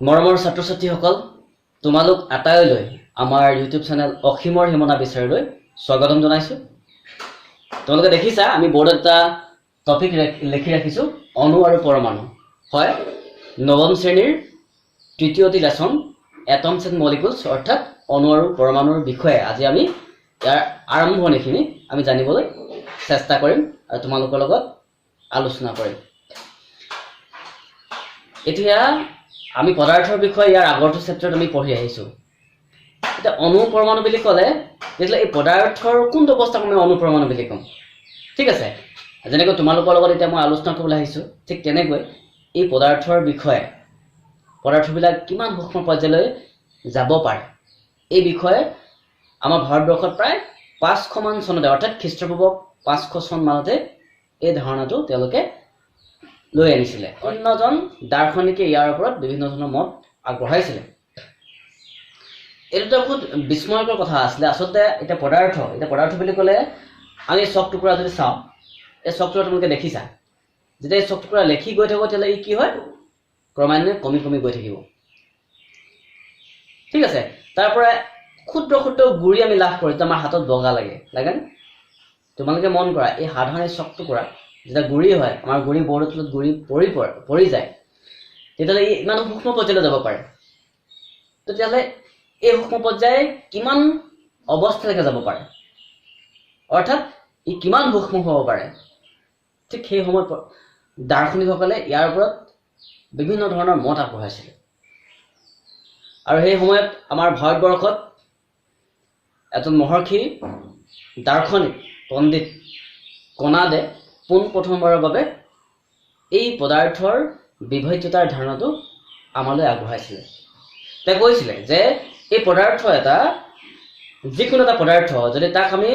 মৰমৰ ছাত্ৰ-ছাত্ৰীসকল তোমালোক আটাইলৈ আমাৰ ইউটিউব চেনেল অসীমৰ হিমনা বিচাৰলৈ স্বাগতম জনাইছো। তোমালোকে দেখিছা আমি বৰ্ডত এটা টপিক লিখি ৰাখিছো অণু আৰু পৰমাণু। হয়, নৱম শ্ৰেণীৰ তৃতীয়টি লেসন এটমছ এণ্ড মলিকুলছ অৰ্থাৎ অণু আৰু পৰমাণুৰ বিষয়ে আজি আমি ইয়াৰ আৰম্ভণিখিনি আমি জানিবলৈ চেষ্টা কৰিম আৰু তোমালোকৰ লগত আলোচনা কৰিম। এতিয়া আমি পদাৰ্থৰ বিষয়ে ইয়াৰ আগৰটো চেপ্টাৰত আমি পঢ়ি আহিছো। এতিয়া অণু পৰমাণু বুলি ক'লে তেতিয়াহ'লে এই পদাৰ্থৰ কোনটো অৱস্থাক আমি অণু পৰমাণু বুলি ক'ম? ঠিক আছে, যেনেকৈ তোমালোকৰ লগত এতিয়া মই আলোচনা কৰিবলৈ আহিছো, ঠিক তেনেকৈ এই পদাৰ্থৰ বিষয়ে পদাৰ্থবিলাক কিমান সূক্ষ্ম পৰ্যায়লৈ যাব পাৰে এই বিষয়ে আমাৰ ভাৰতবৰ্ষত প্ৰায় 500 মান চনতে অৰ্থাৎ খ্ৰীষ্টপূৰ্ব 500 চন মানতে এই ধাৰণাটো তেওঁলোকে লৈ আনিছিলে। অন্যজন দাৰ্শনিকে ইয়াৰ ওপৰত বিভিন্ন ধৰণৰ মত আগবঢ়াইছিলে। এইটো বহুত বিস্ময়কৰ কথা আছিলে। আচলতে এতিয়া পদাৰ্থ বুলি ক'লে আমি চক টুকুৰা যদি চাওঁ, এই চক টুকুৰা তোমালোকে দেখিছা, যেতিয়া এই চক টুকুৰা লেখি গৈ থাকোঁ তেতিয়াহ'লে ই কি হয় ক্ৰমান্বয়ে কমি কমি গৈ থাকিব। ঠিক আছে, তাৰ পৰা ক্ষুদ্ৰ ক্ষুদ্ৰ গুৰি আমি লাভ কৰি আমাৰ হাতত বগা লাগেনে? তোমালোকে মন কৰা, এই সাধাৰণ এই চক টুকুৰা যেতিয়া গুৰি হয়, আমাৰ গুৰি বৰ্ডৰ তলত গুৰি পৰি যায়, তেতিয়াহ'লে ই ইমান সূক্ষ্ম পৰ্যায়লৈ যাব পাৰে। তেতিয়াহ'লে এই সূক্ষ্ম পৰ্যায় কিমান অৱস্থালৈকে যাব পাৰে, অৰ্থাৎ ই কিমান সূক্ষ্ম হ'ব পাৰে। ঠিক সেই সময়ত দাৰ্শনিকসকলে ইয়াৰ ওপৰত বিভিন্ন ধৰণৰ মত আগবঢ়াইছিলে। আৰু সেই সময়ত আমাৰ ভাৰতবৰ্ষত এজন মহৰ্ষি দাৰ্শনিক পণ্ডিত কণাদে পোনপ্ৰথমবাৰৰ বাবে এই পদাৰ্থৰ বিভাজ্যতাৰ ধাৰণাটো আমালৈ আগবঢ়াইছিলে। তেওঁ কৈছিলে যে এই পদাৰ্থ যিকোনো এটা পদাৰ্থ যদি তাক আমি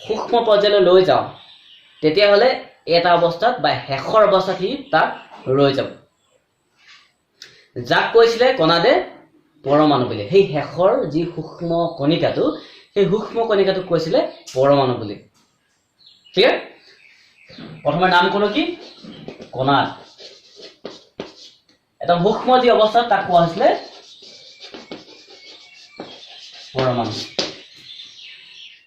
সূক্ষ্ম পৰ্যায়লৈ লৈ যাওঁ, তেতিয়াহ'লে এটা অৱস্থাত বা শেষৰ অৱস্থাত সি তাক ৰৈ যাব। যাক কৈছিলে কণাদে পৰমাণু বুলি। সেই শেষৰ যি সূক্ষ্ম কণিকাটো, সেই সূক্ষ্ম কণিকাটোক কৈছিলে পৰমাণু বুলি। ঠিক আছে, প্ৰথমে নাম ক'লো কি? কণাদ। এটা সূক্ষ্ম যি অৱস্থাত তাক কোৱা হৈছিলে পৰমাণু।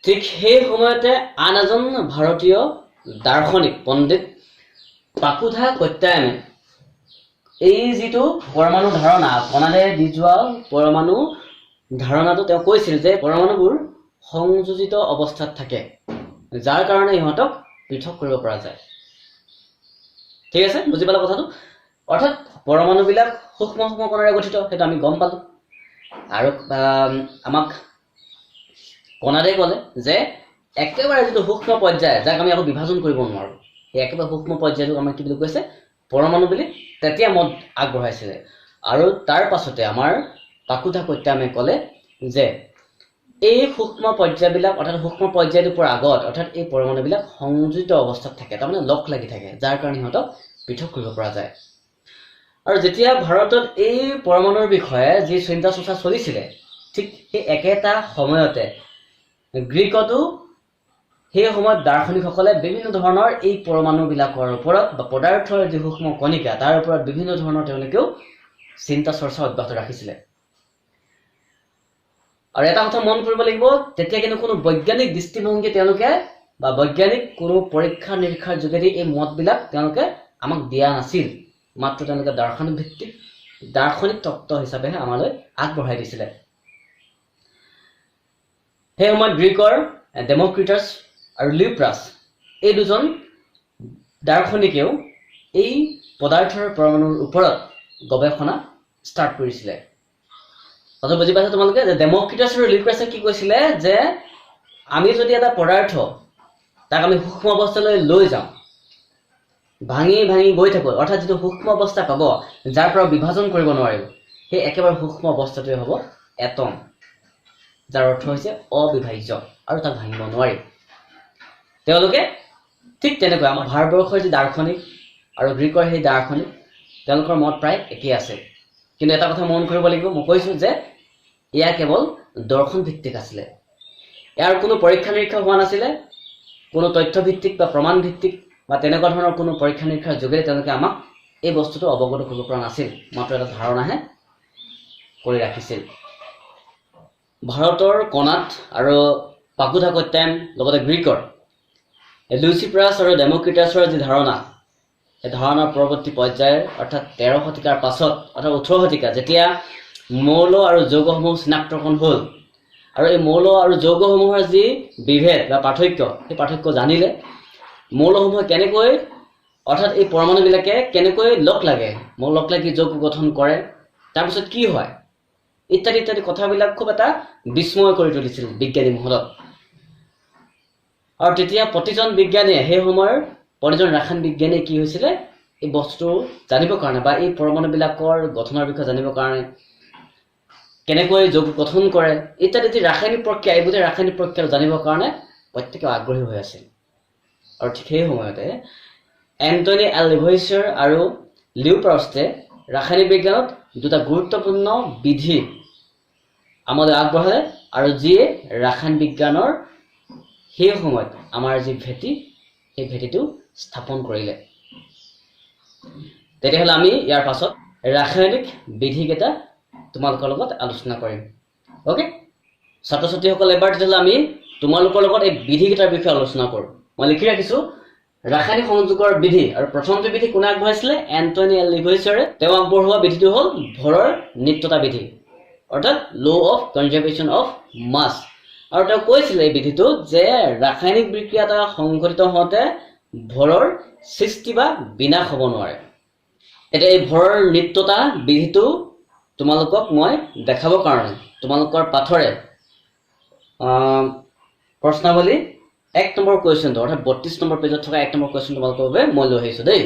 ঠিক সেই সময়তে আন এজন ভাৰতীয় দাৰ্শনিক পণ্ডিত পাকুধা কত্যায়নে এই যিটো পৰমাণু ধাৰণা, কণাদে দি যোৱা পৰমাণু ধাৰণাটো তেওঁ কৈছিল যে পৰমাণুবোৰ সংযোজিত অৱস্থাত থাকে, যাৰ কাৰণে ইহঁতক পৃথক কৰিব পৰা যায়। ঠিক আছে, বুজি পালা কথাটো? অৰ্থাৎ পৰমাণুবিলাক সূক্ষ্ম সূক্ষ্ম কণাৰে গঠিত, সেইটো আমি গম পালো। আৰু আমাক কণাদে ক'লে যে একেবাৰে যিটো সূক্ষ্ম পৰ্যায়, যাক আমি আকৌ বিভাজন কৰিব নোৱাৰো, সেই একেবাৰে সূক্ষ্ম পৰ্যায়টোক আমাক কি বুলি কৈছে? পৰমাণু বুলি তেতিয়া মত আগবঢ়াইছিলে। আৰু তাৰ পাছতে আমাৰ পাকুধা কত্যায়নে ক'লে যে এই সূক্ষ্ম পৰ্যায়বিলাক অৰ্থাৎ সূক্ষ্ম পৰ্যায়টোৰ পৰা আগত অৰ্থাৎ এই পৰমাণুবিলাক সংযোজিত অৱস্থাত থাকে, তাৰমানে লগ লাগি থাকে, যাৰ কাৰণে সিহঁতক পৃথক কৰিব পৰা যায়। আৰু যেতিয়া ভাৰতত এই পৰমাণুৰ বিষয়ে যি চিন্তা চৰ্চা চলিছিলে, ঠিক সেই একেটা সময়তে গ্ৰীকতো সেই সময়ত দাৰ্শনিকসকলে বিভিন্ন ধৰণৰ এই পৰমাণুবিলাকৰ ওপৰত বা পদাৰ্থৰ যি সূক্ষ্ম কণিকা তাৰ ওপৰত বিভিন্ন ধৰণৰ তেওঁলোকেও চিন্তা চৰ্চা অব্যাহত ৰাখিছিলে। আৰু এটা কথা মন কৰিব লাগিব, তেতিয়া কিন্তু কোনো বৈজ্ঞানিক দৃষ্টিভংগী তেওঁলোকে বা বৈজ্ঞানিক কোনো পৰীক্ষা নিৰীক্ষাৰ যোগেদি এই মতবিলাক তেওঁলোকে আমাক দিয়া নাছিল। মাত্ৰ তেওঁলোকে দাৰ্শনিক তত্ত্ব হিচাপেহে আমালৈ আগবঢ়াই দিছিলে। সেই সময়ত গ্ৰীকৰ ডেমক্ৰিটাছ আৰু লিউপ্ৰাছ এই দুজন দাৰ্শনিকেও এই পদাৰ্থৰ পৰমাণুৰ ওপৰত গৱেষণা ষ্টাৰ্ট কৰিছিলে। কথাটো বুজি পাইছা তোমালোকে? যে ডেমক্ৰিটাছ আৰু লিউপ্ৰাছে কি কৈছিলে যে আমি যদি এটা পদাৰ্থ তাক আমি সূক্ষ্ম অৱস্থালৈ লৈ যাওঁ, ভাঙি ভাঙি গৈ থাকোঁ, অৰ্থাৎ যিটো সূক্ষ্ম অৱস্থা পাব যাৰ পৰা বিভাজন কৰিব নোৱাৰিব, সেই একেবাৰে সূক্ষ্ম অৱস্থাটোৱে হ'ব এটম, যাৰ অৰ্থ হৈছে অবিভাজ্য আৰু তাক ভাঙিব নোৱাৰি। তেওঁলোকে ঠিক তেনেকৈ আমাৰ ভাৰতবৰ্ষৰ যি দাৰ্শনিক আৰু গ্ৰীকৰ সেই দাৰ্শনিক তেওঁলোকৰ মত প্ৰায় একেই আছে। কিন্তু এটা কথা মন কৰিব লাগিব, মই কৈছোঁ যে এয়া কেৱল দৰ্শন ভিত্তিক আছিলে। ইয়াৰ কোনো পৰীক্ষা নিৰীক্ষা হোৱা নাছিলে, কোনো তথ্য ভিত্তিক বা প্ৰমাণ ভিত্তিক বা তেনেকুৱা ধৰণৰ কোনো পৰীক্ষা নিৰীক্ষাৰ যোগেদি তেওঁলোকে আমাক এই বস্তুটো অৱগত কৰিব পৰা নাছিল। মাত্ৰ এটা ধাৰণাহে কৰি ৰাখিছিল ভাৰতৰ কণাত আৰু পাকুধা কত্যায়ন লগতে গ্ৰীকৰ লুচিপ্ৰাছ আৰু ডেমক্ৰিটাছৰ যি ধাৰণা এই ধাৰণাৰ পৰৱৰ্তী পৰ্যায়ৰ অৰ্থাৎ 13 শতিকাৰ পাছত অৰ্থাৎ 18 শতিকা যেতিয়া মৌল আৰু যৌগসমূহ চিনাক্তকৰণ হ'ল আৰু এই মৌল আৰু যৌগসমূহৰ যি বিভেদ বা পাৰ্থক্য সেই পাৰ্থক্য জানিলে মৌলসমূহ কেনেকৈ অৰ্থাৎ এই পৰমাণুবিলাকে কেনেকৈ লগ লাগে মৌল লগ লাগি যৌগ গঠন কৰে তাৰপিছত কি হয় ইত্যাদি ইত্যাদি কথাবিলাক খুব এটা বিস্ময় কৰি তুলিছিল বিজ্ঞানী মহলত আৰু তেতিয়া প্ৰতিজন বিজ্ঞানীয়ে সেই সময়ৰ প্ৰতিজন ৰাসায়নিক বিজ্ঞানীয়ে কি হৈছিলে এই বস্তু জানিবৰ কাৰণে বা এই পৰমাণুবিলাকৰ গঠনৰ বিষয়ে জানিবৰ কাৰণে কেনেকৈ যৌগ গঠন কৰে ইত্যাদি যি ৰাসায়নিক প্ৰক্ৰিয়া এইবোৰ ৰাসায়নিক প্ৰক্ৰিয়া জানিবৰ কাৰণে প্ৰত্যেকে আগ্ৰহী হৈ আছিল আৰু ঠিক সেই সময়তে এন্টনি এল লিভয়েছৰ আৰু লিউ পাউষ্টে ৰাসায়নিক বিজ্ঞানত দুটা গুৰুত্বপূৰ্ণ বিধি আমালৈ আগবঢ়ালে আৰু যিয়ে ৰাসায়নিক বিজ্ঞানৰ সেই সময়ত আমাৰ যি ভেটি সেই ভেটিটো স্থাপন কৰিলে তেতিয়াহ'লে আমি ইয়াৰ পাছত ৰাসায়নিক বিধিকেইটা তোমালোকৰ লগত আলোচনা কৰিম ওকে ছাত্ৰ ছাত্ৰীসকল এবাৰ তেতিয়াহ'লে আমি তোমালোকৰ লগত এই বিধিকেইটাৰ বিষয়ে আলোচনা কৰোঁ মই লিখি ৰাখিছোঁ ৰাসায়নিক সংযোগৰ বিধি আৰু প্ৰথমটো বিধি কোনে আগবঢ়াইছিলে এন্টনি এল লিভয়েছৰে তেওঁ আগবঢ়োৱা বিধিটো হ'ল ভৰৰ নিত্যতা বিধি অৰ্থাৎ ল' অফ কনজাৰ্ভেশ্যন অফ মাছ আৰু তেওঁ কৈছিলে এই বিধিটো যে ৰাসায়নিক বিক্ৰিয়া এটা সংঘটিত হওঁতে ভৰৰ সৃষ্টি বা বিনাশ হ'ব নোৱাৰে এতিয়া এই ভৰৰ নিত্যতা বিধিটো তোমালোকক মই দেখাবৰ কাৰণে তোমালোকৰ পাঠৰে প্ৰশ্নাৱলী 1 নম্বৰ কুৱেশ্যনটো অৰ্থাৎ 32 নম্বৰ পেজত থকা 1 নম্বৰ কুৱেশ্যন তোমালোকৰ বাবে মই লৈ আহিছোঁ দেই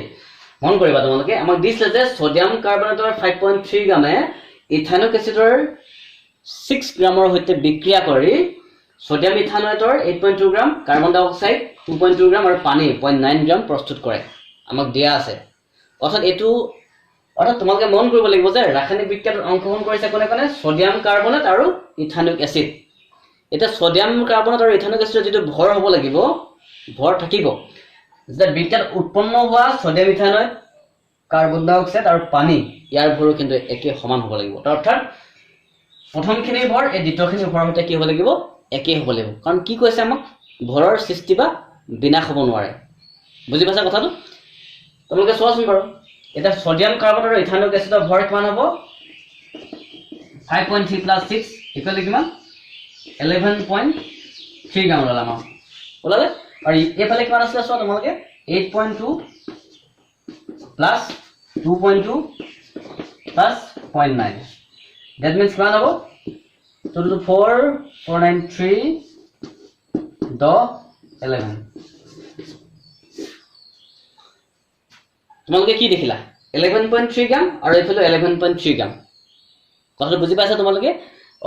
মন কৰিবা তোমালোকে আমাক দিছিলে যে সোডিয়াম কাৰ্বনেটৰ 5.3 গ্ৰামে ইথানইক এচিডৰ 6 গ্ৰামৰ সৈতে বিক্ৰিয়া কৰি সোডিয়াম ইথানয়েটৰ 8.2 গ্ৰাম কাৰ্বন ডাই অক্সাইড 2.2 গ্ৰাম আৰু পানী 0.9 গ্ৰাম প্ৰস্তুত কৰে আমাক দিয়া আছে অৰ্থাৎ তোমালোকে মন কৰিব লাগিব যে ৰাসায়নিক বিক্ৰিয়াত অংশগ্ৰহণ কৰিছে কোনে কোনে সোডিয়াম কাৰ্বনেট আৰু ইথানইক এচিড এতিয়া সোডিয়াম কাৰ্বনেট আৰু ইথানইক এচিডৰ যিটো ভৰ হ'ব লাগিব ভৰ থাকিব যে বিক্ৰিয়াত উৎপন্ন হোৱা সোডিয়াম ইথানয়েট কাৰ্বন ডাই অক্সাইড আৰু পানী ইয়াৰ ভৰো কিন্তু একে সমান হ'ব লাগিব অৰ্থাৎ প্ৰথমখিনি ভৰ এই দ্বিতীয়খিনি ভৰৰ সৈতে কি হ'ব লাগিব একে হ'ব লাগিব কাৰণ কি কৈছে আমাক ভৰৰ সৃষ্টি বা বিনাশ হ'ব নোৱাৰে বুজি পাইছা কথাটো তোমালোকে চোৱাচোন বাৰু এটা সোডিয়াম কাৰ্বনেট আৰু ইথানইক এচিডৰ ভৰ কিমান হ'ব 5.3 + 6 ইকুৱেল কিমান 11.3 গ্ৰাম ওলালে আৰু এইফালে কিমান আছিলে চোৱা তোমালোকে 8.2 + 2.2 + 0.9 that means কিমান হ'ব total 493 11 তোমালোকে কি দেখিলা 11.3 গ্ৰাম আৰু এইফালে 11.3 গ্ৰাম কথাটো বুজি পাইছা তোমালোকে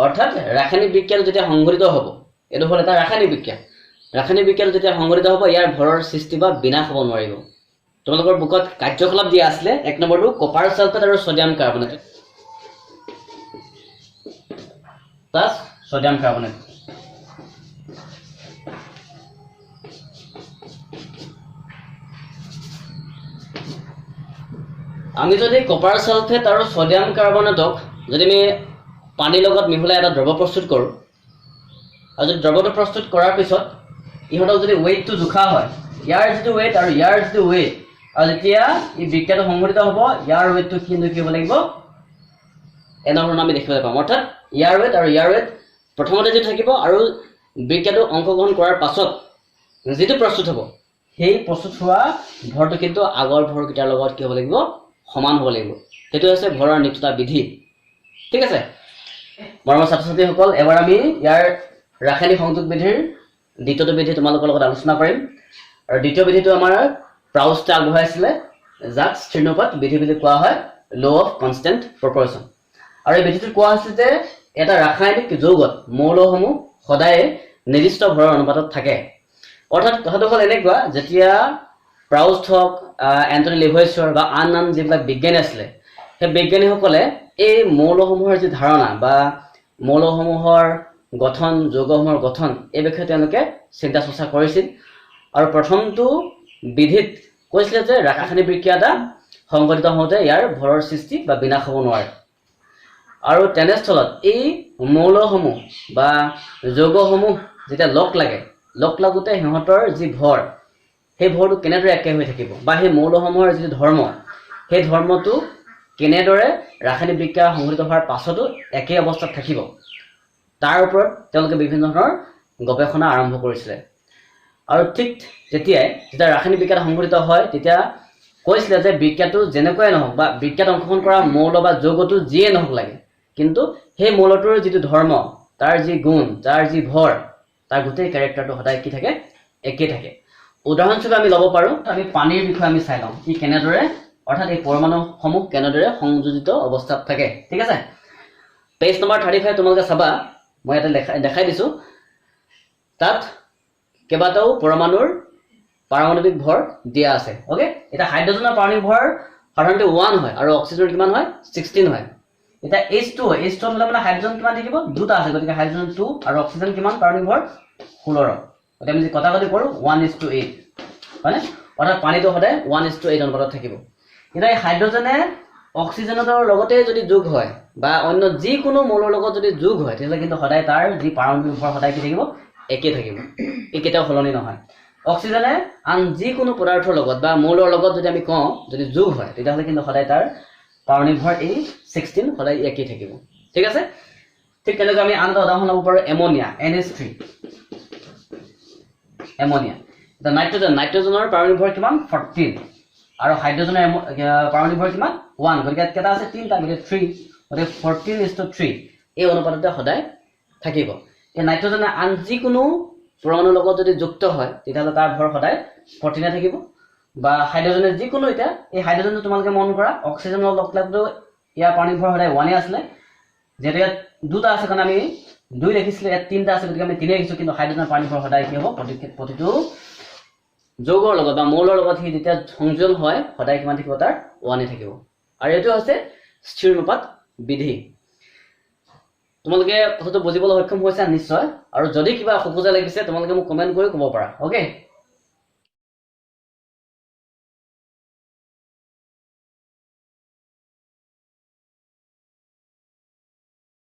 অৰ্থাৎ ৰাসায়নিক বিক্ৰিয়া যেতিয়া সংঘটিত হ'ব এটো হ'ল এটা ৰাসায়নিক বিক্ৰিয়া যেতিয়া সংঘটিত হ'ব ইয়াৰ ভৰৰ সৃষ্টি বা বিনাশ হ'ব নোৱাৰিব তোমালোকৰ বুকত কাৰ্যকলাপ দিয়া আছিলে 1 নম্বৰটো কপাৰ সালফেট আৰু sodium carbonate plus sodium carbonate আমি যদি কপাৰ সালফেট আৰু সোডিয়াম কাৰ্বনেটক যদি আমি পানীৰ লগত মিহলাই এটা দ্ৰৱ প্ৰস্তুত কৰোঁ আৰু যদি দ্ৰৱটো প্ৰস্তুত কৰাৰ পিছত ইহঁতক যদি ওয়েটটো জোখা হয় ইয়াৰ যিটো ওয়েট আৰু ইয়াৰ যিটো ওয়েট আৰু যেতিয়া এই বিক্ৰিয়াটো সংঘটিত হ'ব ইয়াৰ ওয়েটটো কিন্তু কি হ'ব লাগিব এনেধৰণৰ আমি দেখিবলৈ পাম অৰ্থাৎ ইয়াৰ ওয়েট আৰু ইয়াৰ ওয়েট প্ৰথমতে যে থাকিব আৰু বিক্ৰিয়াটো অংশগ্ৰহণ কৰাৰ পাছত যেটো প্ৰস্তুত হ'ব সেই প্ৰস্তুত হোৱা ভৰটো কিন্তু আগৰ ভৰকেইটাৰ লগত কি হ'ব লাগিব সমান হ'ব লাগিব সেইটো হৈছে ভৰৰ নিত্যতা বিধি ঠিক আছে মৰমৰ ছাত্ৰ ছাত্ৰীসকল এবাৰ আমি ইয়াৰ ৰাসায়নিক সংযোগ বিধিৰ দ্বিতীয়টো বিধি তোমালোকৰ লগত আলোচনা কৰিম আৰু দ্বিতীয় বিধিটো আমাৰ প্ৰাউষ্টে আগবঢ়াইছিলে যাক স্থিৰনুপাত বিধি বুলি কোৱা হয় ল অফ কনষ্টেণ্ট প্ৰপৰ্চন আৰু এই বিধিটোত কোৱা হৈছে যে এটা ৰাসায়নিক যৌগত মৌলসমূহ সদায় নিৰ্দিষ্ট ভৰৰ অনুপাতত থাকে অৰ্থাৎ কথাটো হ'ল এনেকুৱা যেতিয়া প্ৰাউষ্ট হওক এন্টনি লিভয়েছৰ বা আন যিবিলাক বিজ্ঞানী আছিলে সেই বিজ্ঞানীসকলে এই মৌলসমূহৰ যি ধাৰণা বা মৌলসমূহৰ গঠন যৌগসমূহৰ গঠন এই বিষয়ে তেওঁলোকে চিন্তা চৰ্চা কৰিছিল আৰু প্ৰথমটো বিধিত কৈছিলে যে ৰাসায়নিক বিক্ৰিয়া এটা সংঘটিত হওঁতে ইয়াৰ ভৰৰ সৃষ্টি বা বিনাশ হ'ব নোৱাৰে আৰু তেনেস্থলত এই মৌলসমূহ বা যৌগসমূহ যেতিয়া লগ লাগোতে সিহঁতৰ যি ভৰ সেই ভৰটো কেনেদৰে একে হৈ থাকিব বা সেই মৌলসমূহৰ যিটো ধৰ্ম সেই ধৰ্মটো কেনেদৰে ৰাসায়নিক বিক্ৰিয়া সংঘটিত হোৱাৰ পাছতো একে অৱস্থাত থাকিব তাৰ ওপৰত তেওঁলোকে বিভিন্ন ধৰণৰ গৱেষণা আৰম্ভ কৰিছিলে আৰু ঠিক তেতিয়াই যেতিয়া ৰাসায়নিক বিক্ৰিয়া সংঘটিত হয় তেতিয়া কৈছিলে যে বিক্ৰিয়াটো যেনেকুৱাই নহওক বা বিক্ৰিয়াত অংশগ্ৰহণ কৰা মৌল বা যৌগটো যিয়ে নহওক লাগে কিন্তু সেই মৌলটোৰ যিটো ধৰ্ম তাৰ যি গুণ তাৰ যি ভৰ তাৰ গোটেই ক্যাৰেক্টাৰটো সদায় কি থাকে একে থাকে উদাহৰণস্বৰূপে আমি ল'ব পাৰো আমি পানীৰ বিষয়ে আমি চাই লওঁ কি কেনেদৰে অৰ্থাৎ এই পৰমাণুসমূহ কেনেদৰে সংযোজিত অৱস্থাত থাকে ঠিক আছে পেজ নম্বৰ 35 তোমালোকে চাবা মই এটা দেখাই দিছো তাত কেইবাটাও পৰমাণুৰ পাৰমাণৱিক ভৰ দিয়া আছে ওকে এটা হাইড্ৰজেনৰ পাৰমাণৱিক ভৰ সাধাৰণতে 1 হয় আৰু অক্সিজেনৰ কিমান হয় 16 হয় এটা H2 হলে মানে হাইড্ৰজেন কিমান থাকিব দুটা আছে গতিকে হাইড্ৰজেন 2 আৰু অক্সিজেন কিমান পাৰমাণৱিক ভৰ 16 গতিকে আমি কটাকটি কৰো 1:8 মানে অৰ্থাৎ পানীটো সদায় 1:8 অনুপাতত থাকিব এটা হাইড্ৰজেনে অক্সিজেনৰ লগতে যদি যোগ হয় বা অন্য যিকোনো মৌলৰ লগত যদি যোগ হয় তেতিয়ালে কিন্তু সদায় তাৰ যি পাৰমাণৱিক ভৰ সদায় কি থাকিব একে থাকিব এই কেতিয়াও সলনি নহয় অক্সিজেনে আন যিকোনো পদাৰ্থৰ লগত বা মৌলৰ লগত যদি আমি কওঁ যদি যোগ হয় তেতিয়ালে কিন্তু সদায় তাৰ পাৰমাণৱিক ভৰ এই 16 সদায় একে থাকিব ঠিক আছে ঠিক তেনেকৈ আমি আন এটা উদাহৰণ ল'ব পাৰো এমোনিয়া NH3 এমোনিয়া এটা নাইট্ৰজেনৰ পাৰমাণৱিক ভৰ কিমান 14 আৰু হাইড্ৰজেনৰ পাৰমাণৱিক ভৰ কিমান 1 গতিকে কেটা আছে 3টা গতিকে 3 গতিকে 14:3 এই অনুপাততে সদায় থাকিব এই নাইট্ৰজেনে আন যিকোনো পৰমাণুৰ লগত যদি যুক্ত হয় তেতিয়ালে তাৰ ভৰ সদায় 14 থাকিব বা হাইড্ৰজেনে যিকোনো এটা এই হাইড্ৰজেনটো তোমালোকে মন কৰা অক্সিজেনৰ লগ লাগতো ইয়াৰ পাৰমাণৱিক ভৰ সদায় 1 আছিল যেটা দুটা আছে কাৰণ আমি 2 লিখিছিলো ইয়াত 3টা আছে গতিকে আমি 3 লিখিছো কিন্তু হাইড্ৰজেনৰ পাৰমাণৱিক ভৰ সদায় কি হ'ব প্ৰতিটো যৌগৰ লগত বা মৌলৰ লগত হি যেতিয়া সংযোজন হয় সদায় কিমান থাকিব তাৰ 1 থাকিব আৰু এটো আছে স্থিৰ অনুপাত বিধি তোমালোকে কথাটো বুজিবলৈ সক্ষম হৈছে নিশ্চয় আৰু যদি কিবা অসুবিধা লাগিছে তোমালোকে মোক কমেন্ট কৰি ক'ব পাৰা ওকে